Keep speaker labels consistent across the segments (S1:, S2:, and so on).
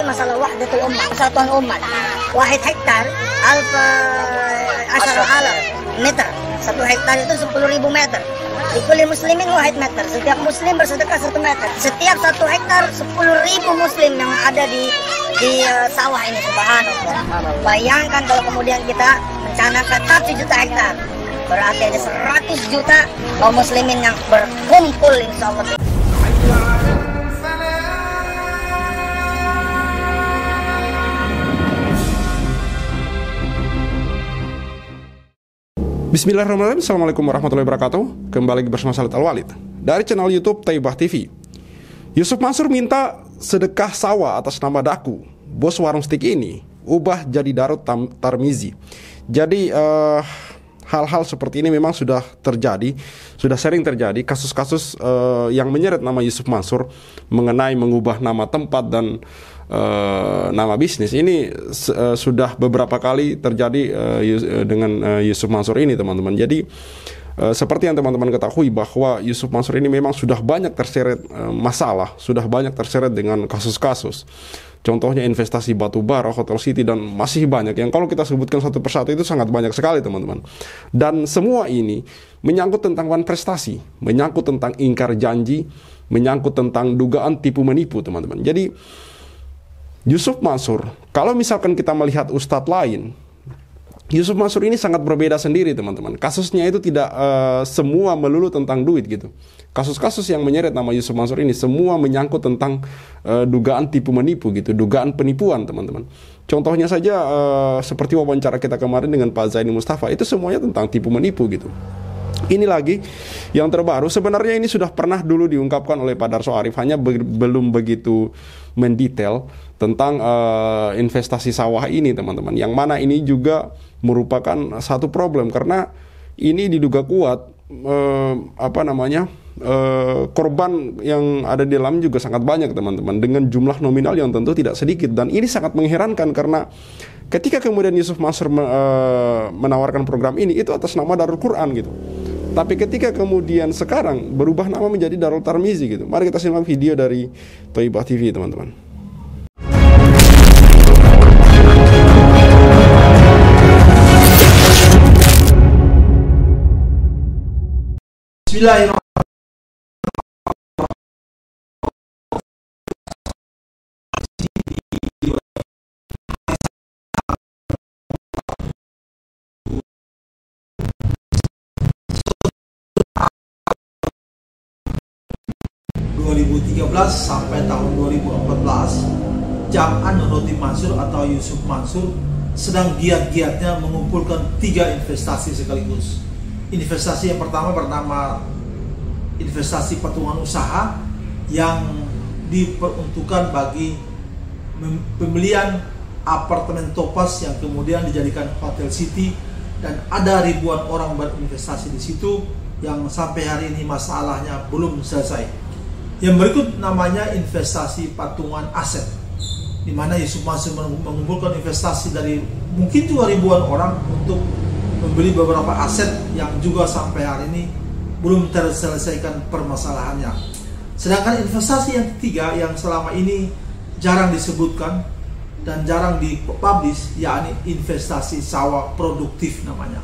S1: masalah wahdatul ummah, persatuan umat. Wahid hektar alfa asyara alaf meter. 1 hektar itu 10.000 meter. Likulli muslimin wahid meter. Setiap muslim bersedekah 1 meter. Setiap 1 hektar 10.000 muslim yang ada di sawah ini, subhanallah. Bayangkan kalau kemudian kita mencanangkan 1 juta hektar, berarti ada 100 juta kaum muslimin yang berkumpul insyaallah.
S2: Bismillahirrahmanirrahim. Assalamualaikum warahmatullahi wabarakatuh. Kembali bersama Khalid Al-Walid dari channel YouTube Thaibah TV. Yusuf Mansur minta sedekah sawah atas nama Daku. Bos warung stik ini ubah jadi Darut Tarmizi. Jadi hal-hal seperti ini memang sudah terjadi, sudah sering terjadi. Kasus-kasus yang menyeret nama Yusuf Mansur mengenai mengubah nama tempat dan nama bisnis ini sudah beberapa kali terjadi dengan Yusuf Mansur ini, teman-teman. Jadi seperti yang teman-teman ketahui bahwa Yusuf Mansur ini memang sudah banyak terseret masalah, sudah banyak terseret dengan kasus-kasus. Contohnya investasi batubara, Hotel City, dan masih banyak yang kalau kita sebutkan satu persatu itu sangat banyak sekali, teman-teman. Dan semua ini menyangkut tentang prestasi, menyangkut tentang ingkar janji, menyangkut tentang dugaan tipu menipu, teman-teman. Jadi Yusuf Mansur, kalau misalkan kita melihat ustadz lain, Yusuf Mansur ini sangat berbeda sendiri, teman-teman. Kasusnya itu tidak semua melulu tentang duit gitu. Kasus-kasus yang menyeret nama Yusuf Mansur ini semua menyangkut tentang dugaan tipu menipu gitu, dugaan penipuan, teman-teman. Contohnya saja seperti wawancara kita kemarin dengan Pak Zaini Mustafa, itu semuanya tentang tipu menipu gitu. Ini lagi yang terbaru, sebenarnya ini sudah pernah dulu diungkapkan oleh Pak Darso Arif, hanya belum begitu mendetail tentang investasi sawah ini, teman-teman. Yang mana ini juga merupakan satu problem karena ini diduga kuat korban yang ada di dalam juga sangat banyak, teman-teman, dengan jumlah nominal yang tentu tidak sedikit. Dan ini sangat mengherankan karena ketika kemudian Yusuf Mansur menawarkan program ini itu atas nama Darul Quran gitu. Tapi ketika kemudian sekarang berubah nama menjadi Darul Tarmizi gitu. Mari kita simak video dari Thaibah TV, teman-teman.
S3: Bismillahirrahmanirrahim. 2013 sampai tahun 2014, Jamaah Nahdlatul Mansur atau Yusuf Mansur sedang giat-giatnya mengumpulkan 3 investasi sekaligus. Investasi yang pertama bernama investasi patungan usaha yang diperuntukkan bagi pembelian apartemen topas yang kemudian dijadikan Hotel City, dan ada ribuan orang berinvestasi di situ yang sampai hari ini masalahnya belum selesai. Yang berikut namanya investasi patungan aset, di mana Yusuf Mansur mengumpulkan investasi dari mungkin juga ribuan orang untuk membeli beberapa aset yang juga sampai hari ini belum terselesaikan permasalahannya. Sedangkan investasi yang ketiga yang selama ini jarang disebutkan dan jarang dipublish, yakni investasi sawah produktif namanya.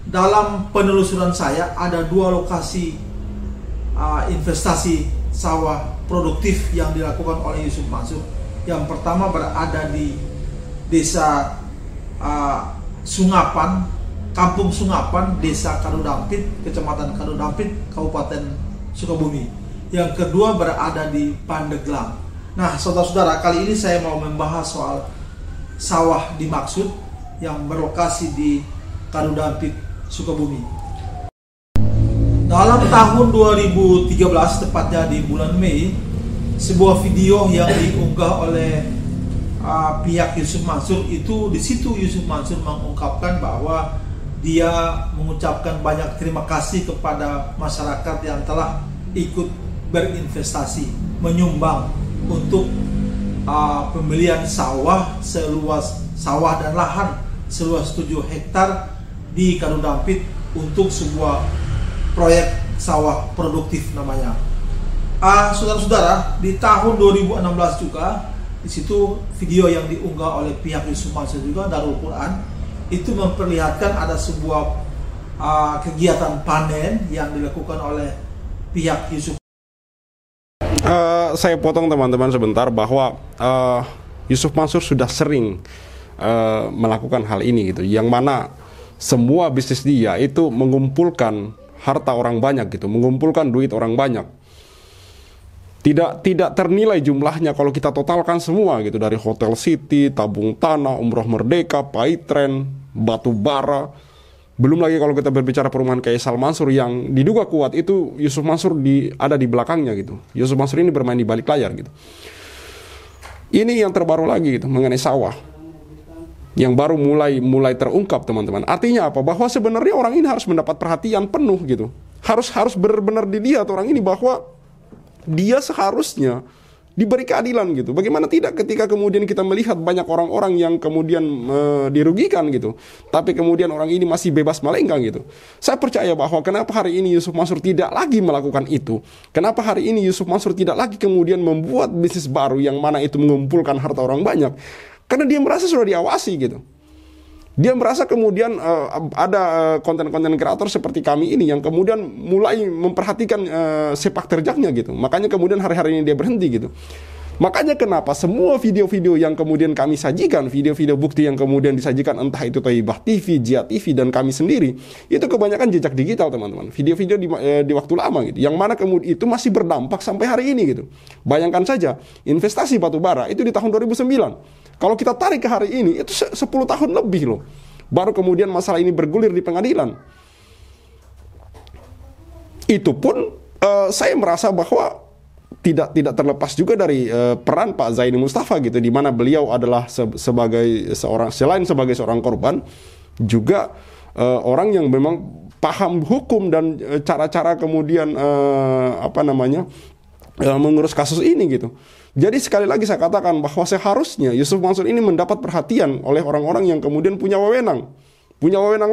S3: Dalam penelusuran saya ada 2 lokasi investasi sawah produktif yang dilakukan oleh Yusuf Mansur. Yang pertama berada di desa Sungapan, Kampung Sungapan, Desa Kadudampit, Kecamatan Kadudampit, Kabupaten Sukabumi. Yang kedua berada di Pandeglang. Nah, saudara-saudara, kali ini saya mau membahas soal sawah dimaksud yang berlokasi di Kadudampit, Sukabumi. Dalam tahun 2013, tepatnya di bulan Mei, sebuah video yang diunggah oleh pihak Yusuf Mansur itu, di situ Yusuf Mansur mengungkapkan bahwa dia mengucapkan banyak terima kasih kepada masyarakat yang telah ikut berinvestasi, menyumbang untuk pembelian sawah dan lahan seluas 7 hektar di Kadudampit untuk sebuah proyek sawah produktif namanya. Saudara-saudara, di tahun 2016 juga Di situ video yang diunggah oleh pihak Yusuf Mansur juga, Darul Quran, itu memperlihatkan ada sebuah kegiatan panen yang dilakukan oleh pihak Yusuf.
S2: Saya potong teman-teman sebentar bahwa Yusuf Mansur sudah sering melakukan hal ini gitu, yang mana semua bisnis dia itu mengumpulkan harta orang banyak gitu, mengumpulkan duit orang banyak. Tidak ternilai jumlahnya kalau kita totalkan semua gitu, dari Hotel City, tabung tanah, Umroh Merdeka, Paytren, batu bara. Belum lagi kalau kita berbicara perumahan Kaisal Mansur yang diduga kuat, itu Yusuf Mansur ada di belakangnya gitu. Yusuf Mansur ini bermain di balik layar gitu. Ini yang terbaru lagi gitu, mengenai sawah, yang baru mulai terungkap teman-teman. Artinya apa? Bahwa sebenarnya orang ini harus mendapat perhatian penuh gitu. Harus benar-benar dilihat orang ini bahwa dia seharusnya diberi keadilan gitu. Bagaimana tidak ketika kemudian kita melihat banyak orang-orang yang kemudian dirugikan gitu, tapi kemudian orang ini masih bebas melenggang gitu. Saya percaya bahwa kenapa hari ini Yusuf Mansur tidak lagi melakukan itu, kenapa hari ini Yusuf Mansur tidak lagi kemudian membuat bisnis baru yang mana itu mengumpulkan harta orang banyak, karena dia merasa sudah diawasi gitu. Dia merasa kemudian ada konten-konten kreator seperti kami ini yang kemudian mulai memperhatikan sepak terjangnya gitu. Makanya kemudian hari-hari ini dia berhenti gitu. Makanya kenapa semua video-video yang kemudian kami sajikan, video-video bukti yang kemudian disajikan, entah itu Thaibah TV, Jia TV, dan kami sendiri, itu kebanyakan jejak digital teman-teman. Video-video di waktu lama gitu, yang mana kemudian itu masih berdampak sampai hari ini gitu. Bayangkan saja, investasi batu bara itu di tahun 2009. Kalau kita tarik ke hari ini, itu 10 tahun lebih loh. Baru kemudian masalah ini bergulir di pengadilan. Itu pun saya merasa bahwa tidak terlepas juga dari peran Pak Zaini Mustafa gitu, di mana beliau adalah selain sebagai seorang korban, juga orang yang memang paham hukum dan cara-cara kemudian mengurus kasus ini gitu. Jadi sekali lagi saya katakan bahwa seharusnya Yusuf Mansur ini mendapat perhatian oleh orang-orang yang kemudian punya wewenang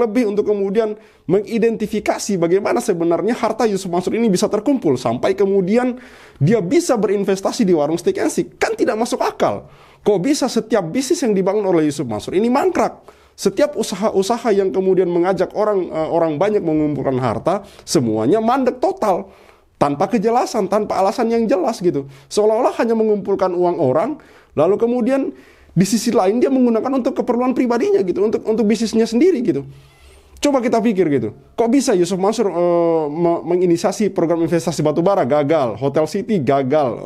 S2: lebih untuk kemudian mengidentifikasi bagaimana sebenarnya harta Yusuf Mansur ini bisa terkumpul sampai kemudian dia bisa berinvestasi di warung steak and shake. Kan tidak masuk akal. Kok bisa setiap bisnis yang dibangun oleh Yusuf Mansur ini mangkrak? Setiap usaha-usaha yang kemudian mengajak orang banyak mengumpulkan harta, semuanya mandek total. Tanpa kejelasan, tanpa alasan yang jelas gitu. Seolah-olah hanya mengumpulkan uang orang, lalu kemudian di sisi lain dia menggunakan untuk keperluan pribadinya gitu, untuk bisnisnya sendiri gitu. Coba kita pikir gitu, kok bisa Yusuf Mansur menginisiasi program investasi batubara gagal, Hotel City gagal,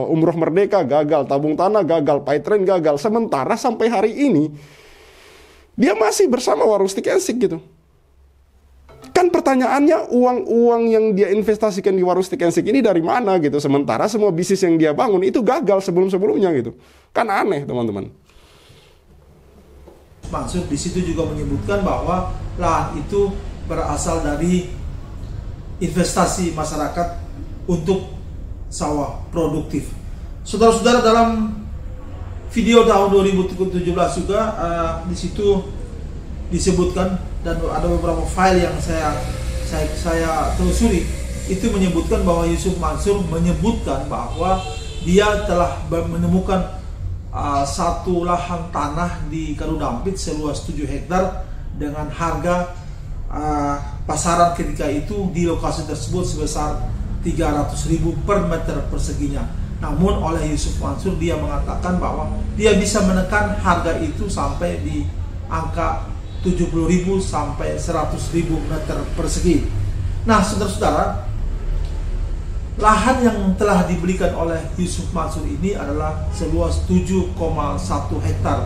S2: Umroh Merdeka gagal, tabung tanah gagal, Paytren gagal, sementara sampai hari ini dia masih bersama warung steak and shake gitu. Kan pertanyaannya, uang yang dia investasikan di warung steak and shake ini dari mana gitu, sementara semua bisnis yang dia bangun itu gagal sebelum-sebelumnya gitu. Kan aneh teman-teman.
S3: Mansur di situ juga menyebutkan bahwa lahan itu berasal dari investasi masyarakat untuk sawah produktif. Saudara-saudara, dalam video tahun 2017 juga di situ disebutkan, dan ada beberapa file yang saya telusuri, itu menyebutkan bahwa Yusuf Mansur menyebutkan bahwa dia telah menemukan satu lahan tanah di Karudampit seluas 7 hektar dengan harga pasaran ketika itu di lokasi tersebut sebesar 300.000 per meter perseginya. Namun oleh Yusuf Mansur dia mengatakan bahwa dia bisa menekan harga itu sampai di angka 70.000 sampai 100.000 meter persegi. Nah, saudara-saudara, lahan yang telah dibelikan oleh Yusuf Mansur ini adalah seluas 7,1 hektar.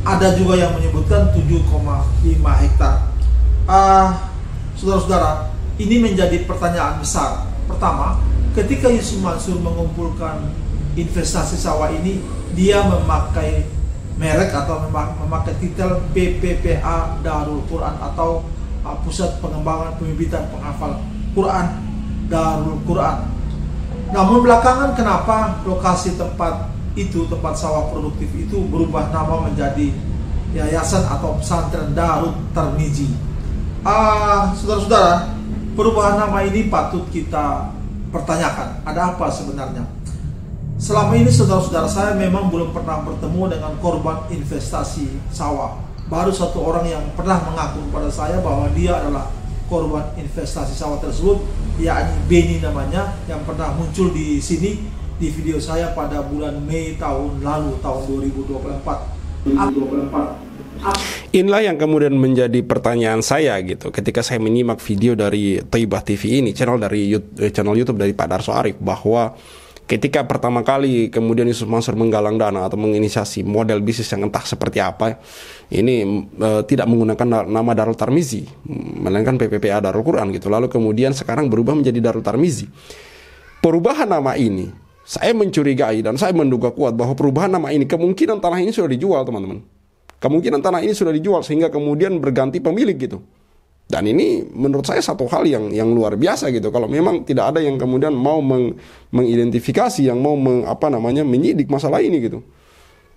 S3: Ada juga yang menyebutkan 7,5 hektar. Saudara-saudara, ini menjadi pertanyaan besar. Pertama, ketika Yusuf Mansur mengumpulkan investasi sawah ini, dia memakai merek atau memakai titel PPPA Darul Quran atau Pusat Pengembangan Pembibitan Penghafal Quran Darul Quran. Namun belakangan kenapa lokasi tempat sawah produktif itu berubah nama menjadi yayasan atau pesantren Darut Tarmizi? Saudara-saudara, perubahan nama ini patut kita pertanyakan. Ada apa sebenarnya? Selama ini saudara-saudara saya memang belum pernah bertemu dengan korban investasi sawah. Baru satu orang yang pernah mengaku kepada saya bahwa dia adalah korban investasi sawah tersebut, yakni Benny namanya, yang pernah muncul di sini di video saya pada bulan Mei tahun lalu, tahun 2024.
S2: Inilah yang kemudian menjadi pertanyaan saya gitu ketika saya menyimak video dari Thaibah TV ini, channel YouTube dari Pak Darso Arif, bahwa ketika pertama kali kemudian Yusuf Mansur menggalang dana atau menginisiasi model bisnis yang entah seperti apa, ini tidak menggunakan nama Darul Tarmizi, melainkan PPPA Darul Quran gitu. Lalu kemudian sekarang berubah menjadi Darul Tarmizi. Perubahan nama ini, saya mencurigai dan saya menduga kuat bahwa perubahan nama ini kemungkinan tanah ini sudah dijual, teman-teman. Kemungkinan tanah ini sudah dijual sehingga kemudian berganti pemilik gitu. Dan ini menurut saya satu hal yang luar biasa gitu. Kalau memang tidak ada yang kemudian mau mengidentifikasi, yang mau menyidik masalah ini gitu,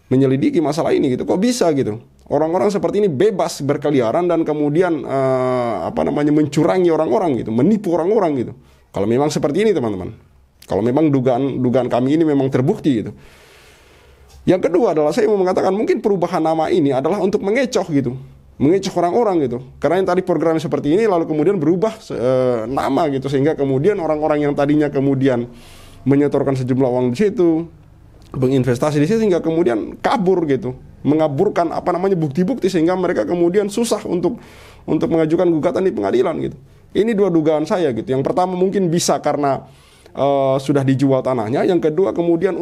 S2: menyelidiki masalah ini gitu, kok bisa gitu? Orang-orang seperti ini bebas berkeliaran dan kemudian mencurangi orang-orang gitu, menipu orang-orang gitu. Kalau memang seperti ini, teman-teman. Kalau memang dugaan kami ini memang terbukti gitu. Yang kedua adalah saya mau mengatakan mungkin perubahan nama ini adalah untuk mengecoh gitu. Mengecoh orang-orang gitu. Karena yang tadi program seperti ini lalu kemudian berubah nama gitu, sehingga kemudian orang-orang yang tadinya kemudian menyetorkan sejumlah uang di situ, menginvestasi di situ, sehingga kemudian kabur gitu, mengaburkan bukti-bukti, sehingga mereka kemudian susah untuk mengajukan gugatan di pengadilan gitu. Ini dua dugaan saya gitu. Yang pertama mungkin bisa karena sudah dijual tanahnya. Yang kedua kemudian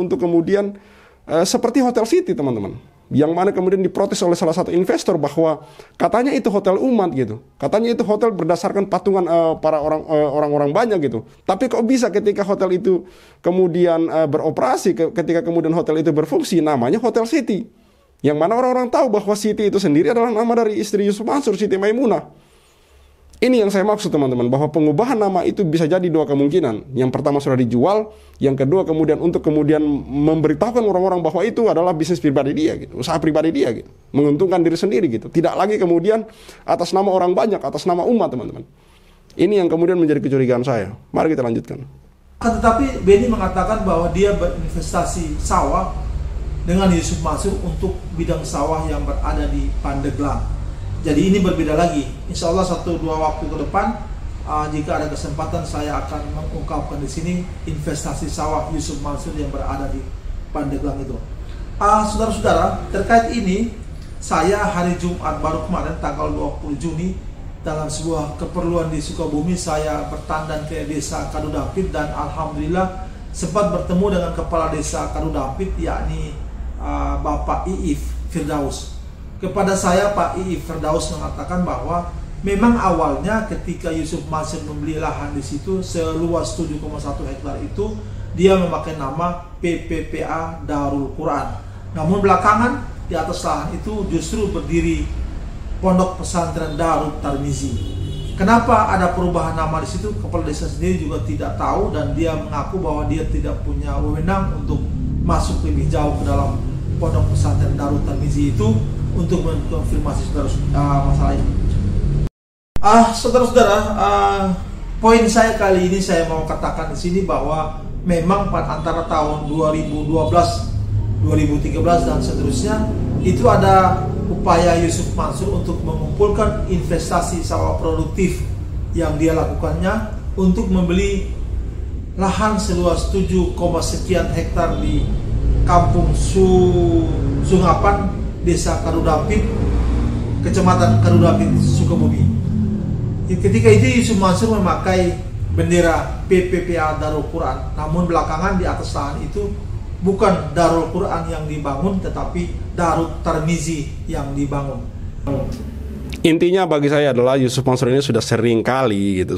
S2: seperti Hotel City, teman-teman, yang mana kemudian diprotes oleh salah satu investor bahwa katanya itu hotel umat gitu, katanya itu hotel berdasarkan patungan para orang-orang banyak gitu. Tapi kok bisa ketika hotel itu kemudian beroperasi, ketika kemudian hotel itu berfungsi, namanya Hotel City, yang mana orang-orang tahu bahwa City itu sendiri adalah nama dari istri Yusuf Mansur, Siti Maimunah. Ini yang saya maksud, teman-teman, bahwa pengubahan nama itu bisa jadi dua kemungkinan. Yang pertama sudah dijual, yang kedua kemudian untuk kemudian memberitahukan orang-orang bahwa itu adalah bisnis pribadi dia gitu, usaha pribadi dia gitu, menguntungkan diri sendiri gitu. Tidak lagi kemudian atas nama orang banyak, atas nama umat, teman-teman. Ini yang kemudian menjadi kecurigaan saya. Mari kita lanjutkan.
S3: Tetapi Benny mengatakan bahwa dia berinvestasi sawah dengan Yusuf Mansur untuk bidang sawah yang berada di Pandeglang. Jadi ini berbeda lagi. Insya Allah 1-2 waktu ke depan, jika ada kesempatan, saya akan mengungkapkan di sini investasi sawah Yusuf Mansur yang berada di Pandeglang itu. Saudara-saudara, terkait ini, saya hari Jumat baru kemarin tanggal 20 Juni dalam sebuah keperluan di Sukabumi, saya bertandan ke desa Kadudapit dan alhamdulillah sempat bertemu dengan kepala desa Kadudapit, yakni Bapak Iif Firdaus. Kepada saya Pak Iif Firdaus mengatakan bahwa memang awalnya ketika Yusuf Mansur membeli lahan di situ seluas 7,1 hektar itu, dia memakai nama PPPA Darul Quran. Namun belakangan di atas lahan itu justru berdiri Pondok Pesantren Darul Tarmizi. Kenapa ada perubahan nama di situ? Kepala desa sendiri juga tidak tahu, dan dia mengaku bahwa dia tidak punya wewenang untuk masuk lebih jauh ke dalam Pondok Pesantren Darul Tarmizi itu untuk mengkonfirmasi masalah ini. Saudara-saudara, poin saya kali ini saya mau katakan di sini bahwa memang antara tahun 2012, 2013 dan seterusnya itu ada upaya Yusuf Mansur untuk mengumpulkan investasi sawah produktif yang dia lakukannya untuk membeli lahan seluas 7, sekian hektar di Kampung Sungapan, Desa Kadudapit, Kecamatan Kadudapit, Sukabumi. Ketika itu Yusuf Mansur memakai bendera PPPA Darul Quran. Namun belakangan di atas lahan itu bukan Darul Quran yang dibangun, tetapi Darul Tarmizi yang dibangun.
S2: Intinya bagi saya adalah Yusuf Mansur ini sudah sering kali gitu,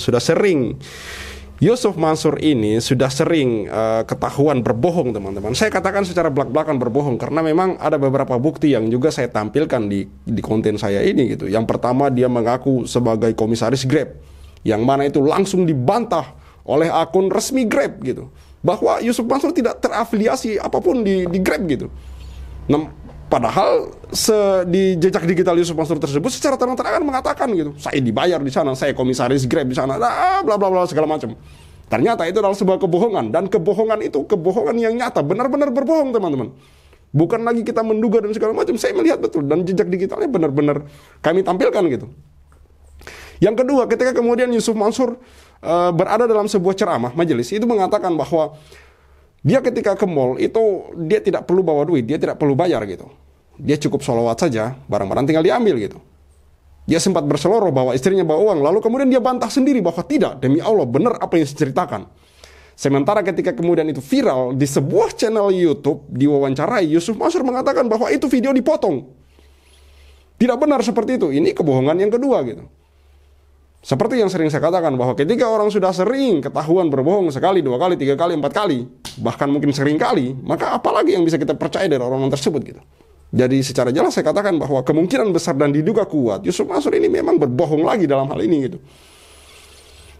S2: Yusuf Mansur ini sudah sering ketahuan berbohong, teman-teman. Saya katakan secara belak-belakan berbohong karena memang ada beberapa bukti yang juga saya tampilkan di konten saya ini gitu. Yang pertama, dia mengaku sebagai komisaris Grab, yang mana itu langsung dibantah oleh akun resmi Grab gitu, bahwa Yusuf Mansur tidak terafiliasi apapun di Grab gitu. Nah, padahal di jejak digital Yusuf Mansur tersebut secara terang-terangan mengatakan gitu, saya dibayar di sana, saya komisaris Grab di sana, bla bla bla segala macam. Ternyata itu adalah sebuah kebohongan, dan kebohongan itu kebohongan yang nyata, benar-benar berbohong teman-teman. Bukan lagi kita menduga dan segala macam. Saya melihat betul dan jejak digitalnya benar-benar kami tampilkan gitu. Yang kedua, ketika kemudian Yusuf Mansur berada dalam sebuah ceramah majelis, itu mengatakan bahwa dia ketika ke mall itu dia tidak perlu bawa duit, dia tidak perlu bayar gitu. Dia cukup sholawat saja, barang-barang tinggal diambil gitu. Dia sempat berseloroh bahwa istrinya bawa uang, lalu kemudian dia bantah sendiri bahwa tidak, demi Allah benar apa yang diceritakan. Sementara ketika kemudian itu viral di sebuah channel YouTube, diwawancarai, Yusuf Mansur mengatakan bahwa itu video dipotong. Tidak benar seperti itu. Ini kebohongan yang kedua gitu. Seperti yang sering saya katakan bahwa ketika orang sudah sering ketahuan berbohong sekali, 2 kali, 3 kali, 4 kali, bahkan mungkin sering kali, maka apalagi yang bisa kita percaya dari orang tersebut gitu. Jadi secara jelas saya katakan bahwa kemungkinan besar dan diduga kuat Yusuf Mansur ini memang berbohong lagi dalam hal ini gitu.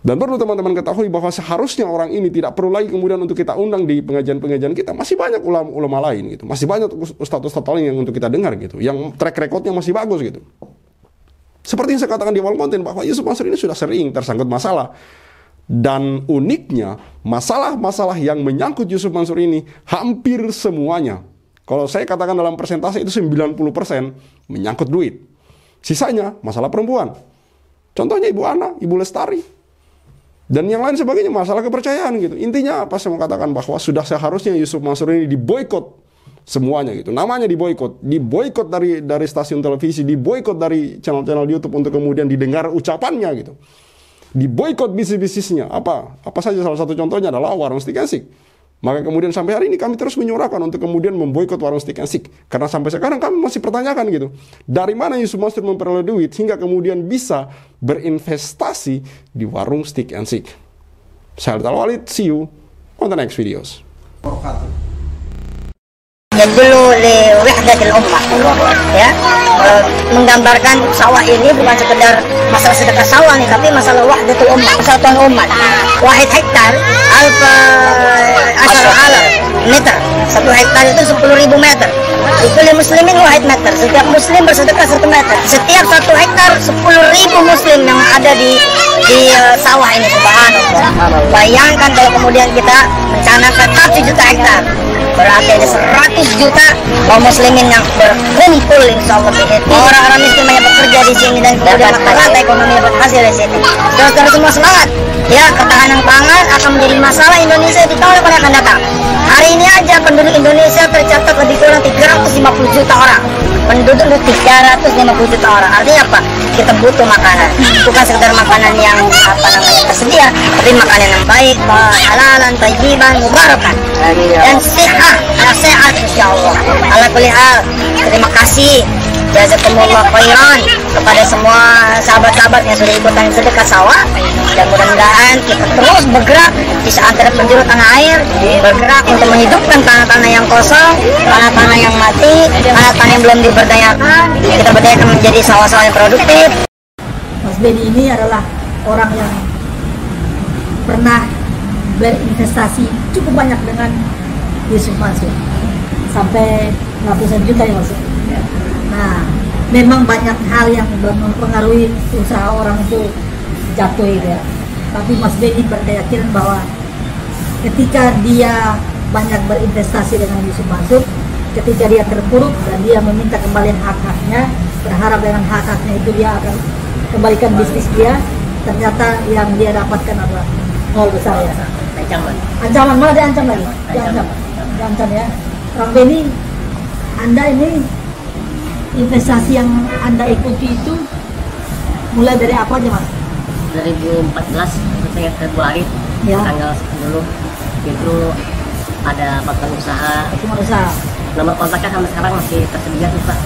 S2: Dan perlu teman-teman ketahui bahwa seharusnya orang ini tidak perlu lagi kemudian untuk kita undang di pengajian-pengajian kita. Masih banyak ulama-ulama lain gitu. Masih banyak ustadz-ustadz lain yang untuk kita dengar gitu. Yang track recordnya masih bagus gitu. Seperti yang saya katakan di awal konten bahwa Yusuf Mansur ini sudah sering tersangkut masalah. Dan uniknya masalah-masalah yang menyangkut Yusuf Mansur ini hampir semuanya, kalau saya katakan dalam persentase itu 90% menyangkut duit. Sisanya masalah perempuan. Contohnya Ibu Ana, Ibu Lestari. Dan yang lain sebagainya masalah kepercayaan gitu. Intinya apa saya mau katakan bahwa sudah seharusnya Yusuf Mansur ini diboikot semuanya gitu. Namanya diboikot dari stasiun televisi, diboikot dari channel-channel YouTube untuk kemudian didengar ucapannya gitu. Diboikot bisnis-bisnisnya. Apa saja, salah satu contohnya adalah warung Stick and Stick. Maka kemudian sampai hari ini kami terus menyuarakan untuk kemudian memboikot warung Stick and Stick. Karena sampai sekarang kami masih pertanyakan gitu. Dari mana Yusuf Mansur memperoleh duit hingga kemudian bisa berinvestasi di warung Stick and Stick. Saya Al-Walid, see you on the next videos.
S1: Dulu di wahdatul ummah ya, menggambarkan sawah ini bukan sekedar masalah sedekah sawah nih, tapi masalah wahdatul ummah, persatuan umat. Wahid hektar alfa asyara alam meter, 1 hektar itu 10.000 meter. Kulli muslimin wahid meter, setiap muslim bersedekah 1 meter. Setiap 1 hektar 10.000 muslim yang ada di sawah ini, subhanallah. Bayangkan kalau kemudian kita mencanangkan 1 juta hektar, berarti ada 100 juta kaum muslimin yang berkumpul insyaallah di sini. Orang-orang miskin banyak bekerja di sini dan kemudian mata ekonomi berhasil di sini. Terus semua semangat. Ya, ketahanan pangan akan menjadi masalah Indonesia di tahun yang akan datang. Hari ini aja penduduk Indonesia tercatat lebih kurang 350 juta orang. Penduduk 350 juta orang. Artinya apa? Kita butuh makanan. Bukan sekedar makanan yang tersedia, tapi makanan yang baik, halalan, thayyiban, mubarakan. Dan sehat insyaallah. Ala kulli hal, terima kasih jazakumullah khairan kepada semua sahabat-sahabat yang sudah ikutan sedekah sawah. Dan mudah-mudahan kita terus bergerak di seantero penjuru tanah air, bergerak untuk menghidupkan tanah-tanah yang kosong, tanah-tanah yang mati, tanah-tanah yang belum diberdayakan. Kita berdayakan menjadi sawah-sawah yang produktif.
S4: Mas Benny ini adalah orang yang pernah berinvestasi cukup banyak dengan Yusuf Mansur, sampai ratusan juta ya Mas. Nah, memang banyak hal yang mempengaruhi usaha orang itu jatuh gitu ya. Tapi Mas Benny berkeyakinan bahwa ketika dia banyak berinvestasi dengan Yusuf Mansur, ketika dia terpuruk dan dia meminta kembali hak-haknya, berharap dengan hak-haknya itu dia akan kembalikan bisnis dia, ternyata yang dia dapatkan adalah nol besar ya. Ancaman malah diancam lagi, diancam ya. Bang Benny, Anda ini investasi yang Anda ikuti itu mulai dari apa aja Mas?
S5: 2014 saya Februari ya. Tanggal 10 itu ada papan usaha. Nomor kontaknya sampai sekarang masih tersedia tuh Pak.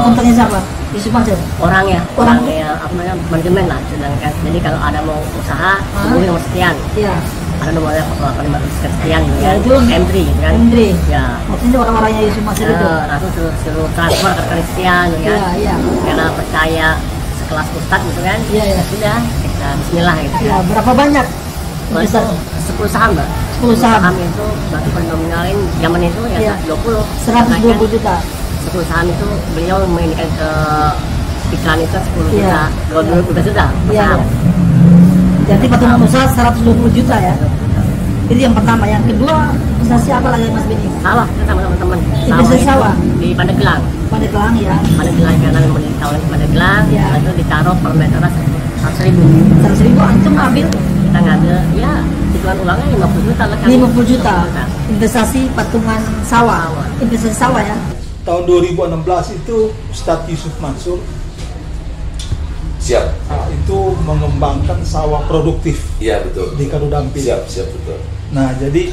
S4: Kontaknya siapa? Yusuf Mansur?
S5: Orangnya apa namanya, manajemen lah. Sedangkan jadi kalau ada mau usaha hubungi nomor sekian. Iya. Ada nomornya 0855 sekian ya. Itu M3 kan. M3. Ya.
S4: Maksudnya orang-orangnya Yusuf Mansur itu.
S5: Langsung suruh transfer ke rekening sekian ya. Iya. Karena percaya sekelas ustadz gitu kan. Iya. Sudah kita bismillah gitu.
S4: Ya, berapa banyak?
S5: 10 saham Mbak.
S4: 10 saham
S5: itu berarti pendominalin zaman itu ya
S4: 120 juta.
S5: 10 saham itu beliau menginginkan ke iklan itu 10 juta. Kalau dulu sudah saham.
S4: Jadi patungan usaha 120 juta ya. Itu yang pertama. Yang kedua, investasi apa lagi Mas Beni?
S5: Sawah sama teman-teman.
S4: Investasi sawah
S5: Di Pandeglang.
S4: Pandeglang ya.
S5: Pandeglang kanan membeli sawah di Pandeglang.
S4: Ya.
S5: Itu ditaruh per meter 100.000.
S4: 100.000 antum ngambil
S5: Kita ngambil ya hitungan ulangnya 50 juta lah.
S4: 50 juta. Investasi patungan sawah. Investasi sawah ya.
S3: Tahun 2016 itu Ustadz Yusuf Mansur
S6: Siap.
S3: itu mengembangkan sawah produktif
S6: Iya betul.
S3: di Kadudampi.
S6: Siap betul.
S3: Nah, jadi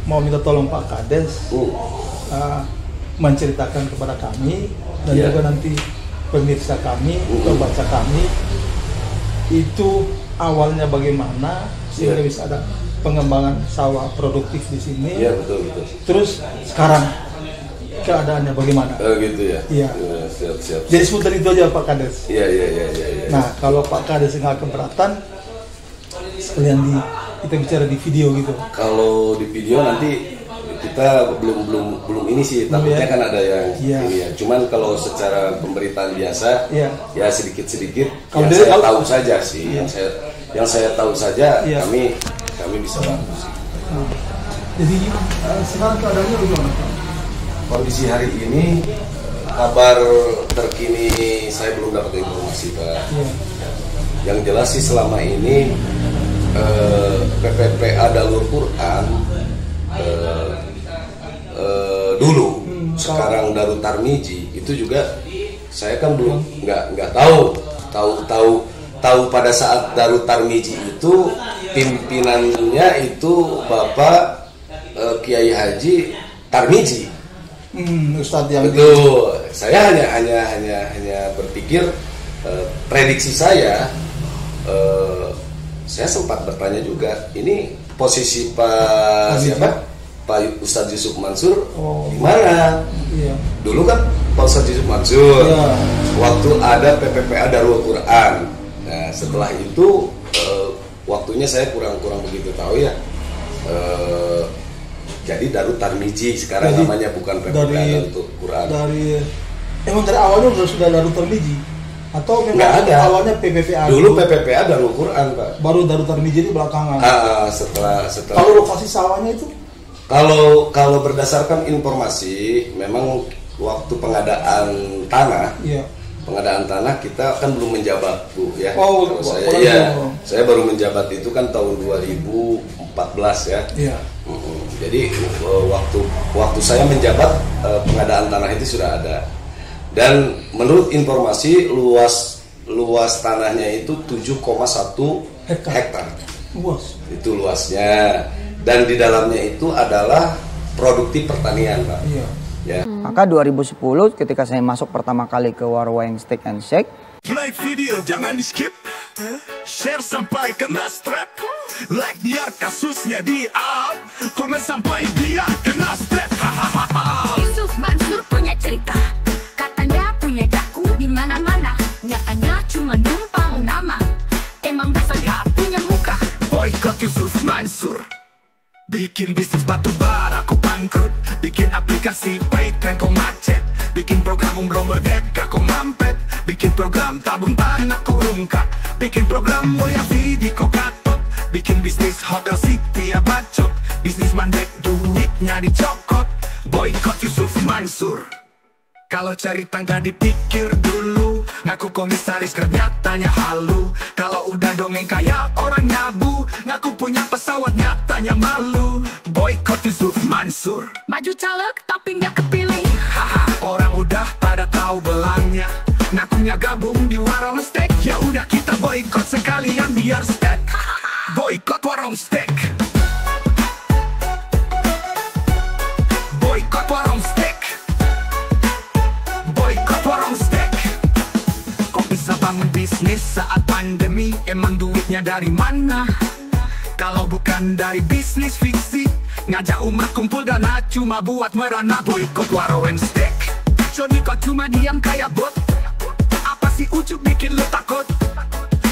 S3: mau minta tolong Pak Kades menceritakan kepada kami dan
S6: Iya.
S3: juga nanti pemirsa kami, pembaca kami itu awalnya bagaimana sehingga
S6: Iya.
S3: bisa ada pengembangan sawah produktif di sini.
S6: Iya betul.
S3: Terus sekarang keadaannya bagaimana?
S6: Gitu ya.
S3: Iya.
S6: Siap.
S3: Jadi seputar itu aja Pak Kades.
S6: Iya.
S3: Nah, kalau Pak Kades nggak keberatan, sekalian kita bicara di video gitu.
S6: Kalau di video nanti kita belum ini sih, takutnya
S3: ya.
S6: kan ada yang
S3: Iya.
S6: ini ya. Cuman kalau secara pemberitaan biasa,
S3: Iya.
S6: ya sedikit.
S3: Kalau
S6: Yang
S3: dari-
S6: saya tahu saja sih,
S3: Iya.
S6: yang saya tahu saja,
S3: Iya.
S6: kami bisa bantu sih.
S3: Jadi sekarang keadaannya bagaimana Pak?
S6: Kondisi hari ini, kabar terkini saya belum dapat informasi Pak.
S3: Iya.
S6: Yang jelas sih selama ini PPPA Dalur Quran dulu, sekarang Darut Tarmiji itu juga saya kan belum nggak tahu pada saat Darut Tarmiji itu pimpinannya itu Bapak Kiai Haji Tarmiji.
S3: Ustadz yang
S6: Betul. Saya hanya berpikir prediksi saya sempat bertanya juga, ini posisi Pak siapa? Pak Ustadz Yusuf Mansur di mana?
S3: Iya.
S6: Dulu kan Pak Ustadz Yusuf Mansur
S3: Iya.
S6: waktu ada PPPA Darul Quran. Nah, setelah itu waktunya saya kurang begitu tahu ya. Jadi Darut Tarmiji sekarang
S3: Jadi,
S6: namanya, bukan PPPA Darul Quran.
S3: Emang dari awalnya sudah Darut Tarmiji atau memang
S6: Nggak ada.
S3: awalnya PPPA?
S6: Dulu PPPA Darul Quran Pak.
S3: Baru Darut Tarmiji di belakangan.
S6: Setelah
S3: Kalau lokasi sawahnya itu?
S6: kalau berdasarkan informasi, memang waktu pengadaan tanah,
S3: Iya.
S6: kita kan belum menjabat Bu ya.
S3: Oh,
S6: Kalau saya
S3: baru
S6: iya,
S3: itu.
S6: saya baru menjabat itu kan tahun 2014 ya.
S3: Iya.
S6: Jadi waktu saya menjabat, pengadaan tanah itu sudah ada. Dan menurut informasi luas tanahnya itu 7,1 hektar.
S3: Luas.
S6: Itu luasnya. Dan di dalamnya itu adalah produktif pertanian, Pak.
S3: Iya.
S6: Ya.
S7: Maka 2010 ketika saya masuk pertama kali ke Warung Steak and Shake,
S8: Like video jangan di skip, share sampai kena strap, like biar kasusnya di up, komen sampai dia kena strap.
S9: Yusuf Mansur punya cerita, katanya punya daku di mana-mana, nyatanya cuma numpang nama, emang bisa nggak punya muka.
S8: Boykot Yusuf Mansur, bikin bisnis batu bara kau bangkrut, bikin aplikasi Paytran kau macet, bikin program umroh merdeka kau mampet, bikin program tabung tanah kau rungkat, bikin program mulia video kau katot, bikin bisnis hotel city ya bacot, bisnis mandek duitnya dicokot. Boykot Yusuf Mansur. Kalau cari tangga dipikir dulu, ngaku komisaris ternyatanya halu. Kalau udah dongeng kayak orang nyabu, ngaku punya pesawat nyatanya malu. Boykot Yusuf Mansur.
S9: Maju caleg tapi nggak kepilih.
S8: Haha, orang udah pada tahu belangnya, ngakunya gabung di warung steak. Ya udah kita boykot sekalian biar steak. Boykot warung steak. Boykot warung steak. Boykot warung steak. Kok bisa bangun bisnis saat pandemi? Emang duitnya dari mana? Kalau bukan dari bisnis fiksi, ngajak umat kumpul dana cuma buat merana. Boykot warung steak. Johnny kok cuma diam kayak bot? Apa sih ucup bikin lu takut?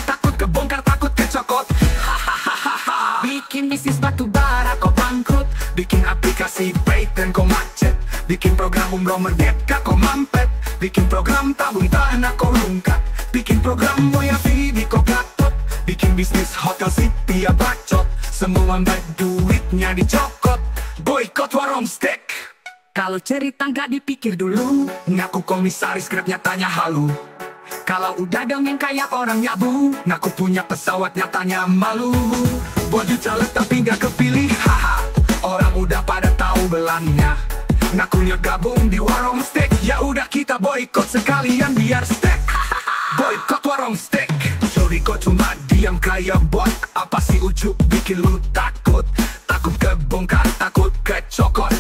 S8: Takut kebongkar, takut kecokot. Hahaha.
S9: Bikin bisnis batu bara kau bangkrut,
S8: Bikin aplikasi Paytran kau macet, bikin program umroh merdeka kau mampet, bikin program tabung tanah kau rungkat, bikin program moya video kau gatot, bikin bisnis hotel city ya bacot, semua baik duitnya dicokot. Boykot warung steak. Kalau cerita nggak dipikir dulu, ngaku komisaris Grabnya tanya halu. Kalau udah dongeng kayak orang nyabu, ngaku punya pesawat nyatanya malu. Baju caleg tapi nggak kepilih, haha. Orang udah pada tahu belangnya, ngakunya gabung di warung steak. Ya udah kita boykot sekalian biar steak. Boykot warung steak. Sorry kok cuma diam kayak bot. Apa sih ujuk bikin lu takut? Takut kebongkar, takut kecokot.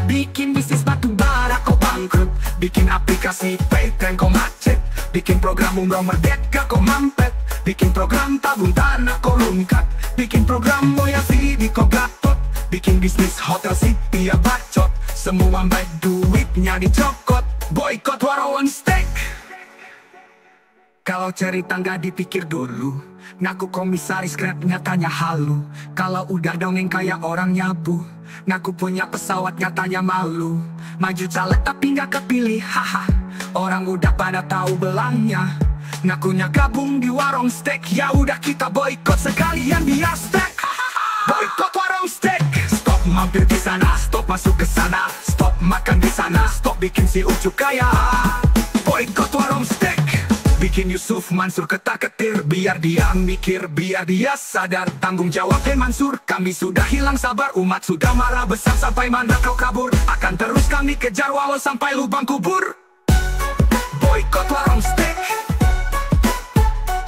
S8: Bikin bisnis batu bara kok bangkrut, bikin aplikasi Paytm kok macet, bikin program umroh merdeka kok mampet, bikin program tabung tanah kok lungkat, bikin program Moyasi kok gatot, bikin bisnis hotel city ya bacot, semua baik duitnya dicokot. Boykot warung steak. Kalau cerita nggak dipikir dulu, ngaku komisaris Grabnya tanya halu. Kalau udah dongeng kayak orang nyabu, ngaku punya pesawat nyatanya malu. Maju caleg tapi nggak kepilih, haha. Orang udah pada tahu belangnya, ngakunya gabung di warung steak. Ya udah kita boykot sekalian biar steak. Boykot warung steak. Stop mampir di sana, stop masuk ke sana, stop makan di sana, stop bikin si ujuk kaya. Boykot warung steak. Bikin Yusuf Mansur ketar-ketir, biar dia mikir, biar dia sadar tanggung jawab. Mansur, kami sudah hilang sabar, umat sudah marah besar sampai mana kau kabur. Akan terus kami kejar walau sampai lubang kubur. Boykot warung steak.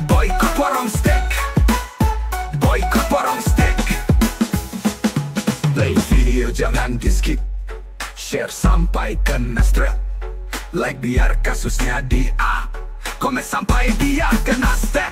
S8: Boykot warung steak. Boykot warung steak. Play video jangan di skip, share sampai kena strap, like biar kasusnya di up, komen sampai dia kena step.